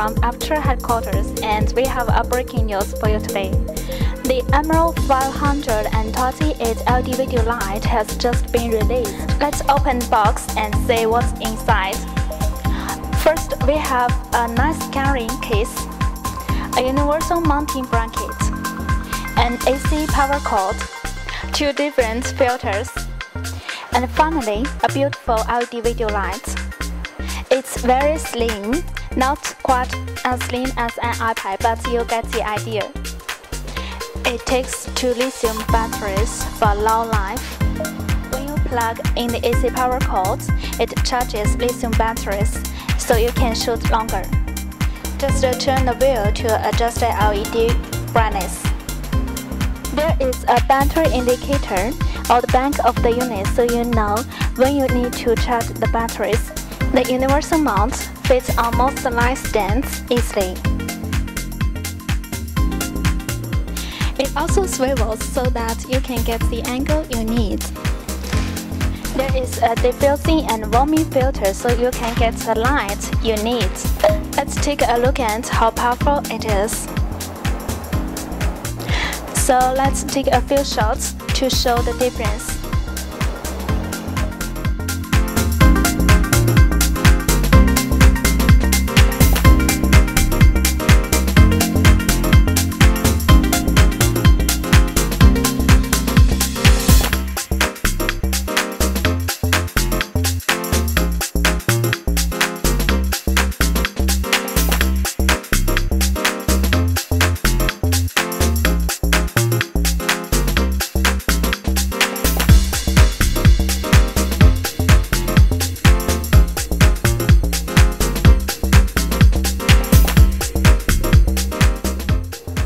from Aperture headquarters, and we have a breaking news for you today. The Emerald 528 LED video light has just been released. Let's open the box and see what's inside. First, we have a nice carrying case, a universal mounting bracket, an AC power cord, 2 different filters, and finally, a beautiful LED video light. It's very slim, not quite as slim as an iPad, but you get the idea. It takes 2 lithium batteries for long life. When you plug in the AC power cord, it charges lithium batteries, so you can shoot longer. Just turn the wheel to adjust the LED brightness. There is a battery indicator on the back of the unit, so you know when you need to charge the batteries. The universal mount fits on most light stands easily. It also swivels so that you can get the angle you need. There is a diffusing and warming filter so you can get the light you need. Let's take a look at how powerful it is. So let's take a few shots to show the difference.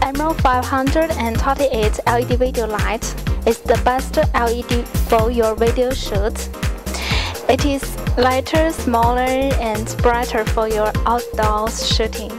Emerald 528 LED video light is the best LED for your video shoot. It is lighter, smaller, and brighter for your outdoor shooting.